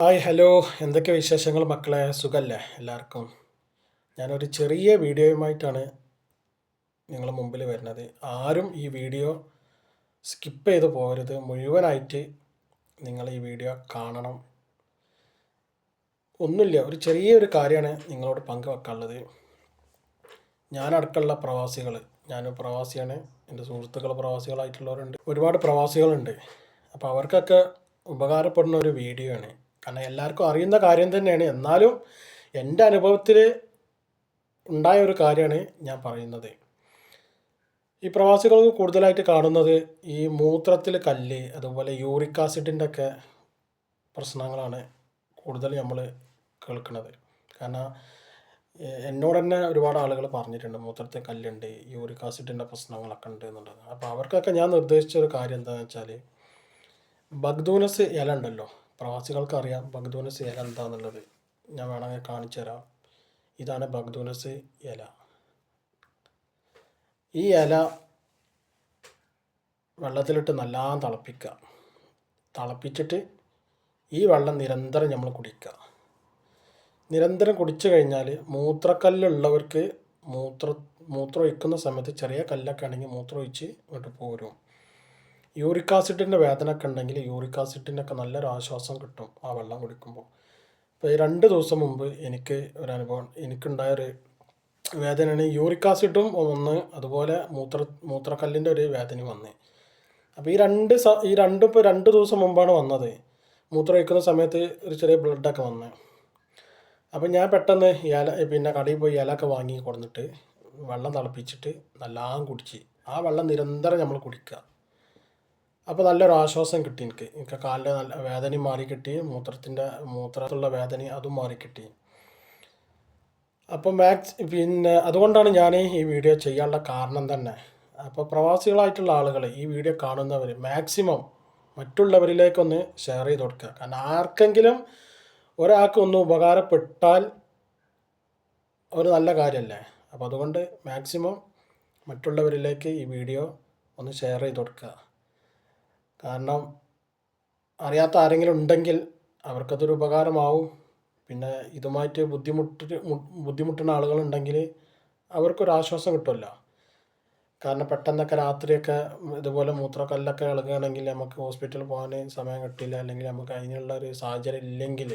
Hi hello, എന്തൊക്കെ വിശേഷങ്ങൾ മക്കളെ? സുഖല്ലേ എല്ലാവർക്കും? ഞാനൊരു ചെറിയ വീഡിയോയുമായിട്ടാണ് നിങ്ങളുടെ മുമ്പിൽ വരുന്നത്. ആരും ഈ വീഡിയോ സ്കിപ്പ് ചെയ്ത് പോകരുത്, മുഴുവനായിട്ട് നിങ്ങൾ ഈ വീഡിയോ കാണണം. ഒന്നുമില്ല, ഒരു ചെറിയൊരു കാര്യമാണ് നിങ്ങളോട് പങ്കുവെക്കാനുള്ളത്. ഞാനടക്കമുള്ള പ്രവാസികൾ, ഞാനും പ്രവാസിയാണ്, എൻ്റെ സുഹൃത്തുക്കൾ പ്രവാസികളായിട്ടുള്ളവരുണ്ട്, ഒരുപാട് പ്രവാസികളുണ്ട്. അപ്പോൾ അവർക്കൊക്കെ ഉപകാരപ്പെടുന്ന ഒരു വീഡിയോ ആണ്. കാരണം എല്ലാവർക്കും അറിയുന്ന കാര്യം തന്നെയാണ്, എന്നാലും എൻ്റെ അനുഭവത്തിൽ ഉണ്ടായ ഒരു കാര്യമാണ് ഞാൻ പറയുന്നത്. ഈ പ്രവാസികൾക്ക് കൂടുതലായിട്ട് കാണുന്നത് ഈ മൂത്രത്തിൽ കല്ല്, അതുപോലെ യൂറിക് ആസിഡിൻ്റെ ഒക്കെ പ്രശ്നങ്ങളാണ് കൂടുതൽ നമ്മൾ കേൾക്കുന്നത്. കാരണം എന്നോട് തന്നെ ഒരുപാട് ആളുകൾ പറഞ്ഞിട്ടുണ്ട് മൂത്രത്തിൽ കല്ലുണ്ട്, യൂറിക് ആസിഡിൻ്റെ പ്രശ്നങ്ങളൊക്കെ ഉണ്ട് എന്നുള്ളത്. അപ്പോൾ അവർക്കൊക്കെ ഞാൻ നിർദ്ദേശിച്ച ഒരു കാര്യം എന്താണെന്ന് വെച്ചാൽ, ബഗ്ദൂനസ് ഇല ഉണ്ടല്ലോ, പ്രവാസികൾക്ക് അറിയാം ബഗ്ദൂനസ് ഇല എന്താണെന്നുള്ളത്. ഞാൻ വേണമെങ്കിൽ കാണിച്ചു തരാം. ഇതാണ് ബഗ്ദൂനസ് ഇല. ഈ ഇല വെള്ളത്തിലിട്ട് നല്ലോണം തിളപ്പിക്കുക. തിളപ്പിച്ചിട്ട് ഈ വെള്ളം നിരന്തരം നമ്മൾ കുടിക്കുക. നിരന്തരം കുടിച്ചു കഴിഞ്ഞാൽ മൂത്രക്കല്ലുള്ളവർക്ക് മൂത്രം ഒഴിക്കുന്ന സമയത്ത് ചെറിയ കല്ലൊക്കെ ആണെങ്കിൽ മൂത്രം ഒഴിച്ച് ഇങ്ങോട്ട് പോരും. യൂറിക് ആസിഡിൻ്റെ വേദനയൊക്കെ ഉണ്ടെങ്കിൽ യൂറിക് ആസിഡിനൊക്കെ നല്ലൊരു ആശ്വാസം കിട്ടും ആ വെള്ളം കുടിക്കുമ്പോൾ. ഇപ്പോൾ 2 ദിവസം മുമ്പ് എനിക്ക് ഒരു അനുഭവം, എനിക്കുണ്ടായൊരു വേദനയാണ്. യൂറിക് ആസിഡും ഒന്ന്, അതുപോലെ മൂത്രക്കല്ലിൻ്റെ ഒരു വേദന വന്ന്. അപ്പോൾ ഈ രണ്ടും ഇപ്പോൾ 2 ദിവസം മുമ്പാണ് വന്നത്. മൂത്രം ഒഴിക്കുന്ന സമയത്ത് ഒരു ചെറിയ ബ്ലഡൊക്കെ വന്ന്. അപ്പം ഞാൻ പെട്ടെന്ന് പിന്നെ കടയിൽ പോയി ഇലയൊക്കെ വാങ്ങി കൊടുത്തിട്ട് വെള്ളം തിളപ്പിച്ചിട്ട് നല്ലോണം കുടിച്ച്. ആ വെള്ളം നിരന്തരം നമ്മൾ കുടിക്കുക. അപ്പോൾ നല്ലൊരു ആശ്വാസം കിട്ടി. എനിക്ക് കാലിൻ്റെ നല്ല വേദനയും മാറിക്കിട്ടി, മൂത്രത്തിലുള്ള വേദന അതും മാറിക്കിട്ടി. അപ്പോൾ പിന്നെ അതുകൊണ്ടാണ് ഞാൻ ഈ വീഡിയോ ചെയ്യാനുള്ള കാരണം തന്നെ. അപ്പോൾ പ്രവാസികളായിട്ടുള്ള ആളുകൾ, ഈ വീഡിയോ കാണുന്നവർ മാക്സിമം മറ്റുള്ളവരിലേക്കൊന്ന് ഷെയർ ചെയ്ത് കൊടുക്കുക. കാരണം ആർക്കെങ്കിലും ഒരാൾക്ക് ഒന്ന് ഉപകാരപ്പെട്ടാൽ ഒരു നല്ല കാര്യമല്ലേ. അപ്പോൾ അതുകൊണ്ട് മാക്സിമം മറ്റുള്ളവരിലേക്ക് ഈ വീഡിയോ ഒന്ന് ഷെയർ ചെയ്ത് കൊടുക്കുക. കാരണം അറിയാത്ത ആരെങ്കിലും ഉണ്ടെങ്കിൽ അവർക്കതൊരു ഉപകാരമാവും. പിന്നെ ഇതുമായിട്ട് ബുദ്ധിമുട്ടുന്ന ആളുകളുണ്ടെങ്കിൽ അവർക്കൊരു ആശ്വാസം കിട്ടുമല്ലോ. കാരണം പെട്ടെന്നൊക്കെ രാത്രിയൊക്കെ ഇതുപോലെ മൂത്രക്കല്ലൊക്കെ ഇളകുകയാണെങ്കിൽ നമുക്ക് ഹോസ്പിറ്റലിൽ പോകാൻ സമയം കിട്ടില്ല, അല്ലെങ്കിൽ നമുക്ക് അതിനുള്ള ഒരു സാഹചര്യം ഇല്ലെങ്കിൽ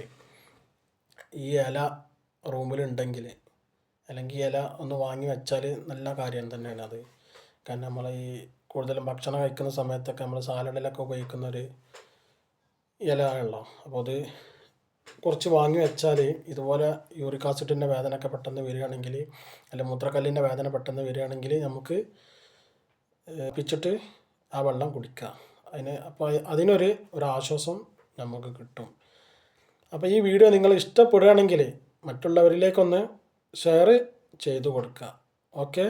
ഈ ഇല റൂമിലുണ്ടെങ്കിൽ, അല്ലെങ്കിൽ ഇല ഒന്ന് വാങ്ങി വെച്ചാൽ നല്ല കാര്യം തന്നെയാണ് അത്. കാരണം നമ്മൾ ഈ കൂടുതലും ഭക്ഷണം കഴിക്കുന്ന സമയത്തൊക്കെ നമ്മൾ സാലഡിലൊക്കെ ഉപയോഗിക്കുന്ന ഒരു ഇല ആണല്ലോ. അപ്പോൾ അത് കുറച്ച് വാങ്ങി വെച്ചാൽ ഇതുപോലെ യൂറിക് ആസിഡിൻ്റെ വേദനയൊക്കെ പെട്ടെന്ന് വരികയാണെങ്കിൽ, അല്ലെങ്കിൽ മൂത്രക്കല്ലിൻ്റെ വേദന പെട്ടെന്ന് വരികയാണെങ്കിൽ നമുക്ക് പിച്ചിട്ട് ആ വെള്ളം കുടിക്കുക. അപ്പോൾ അതിനൊരു ആശ്വാസം നമുക്ക് കിട്ടും. അപ്പോൾ ഈ വീഡിയോ നിങ്ങൾ ഇഷ്ടപ്പെടുകയാണെങ്കിൽ മറ്റുള്ളവരിലേക്കൊന്ന് ഷെയർ ചെയ്തു കൊടുക്കുക. ഓക്കെ.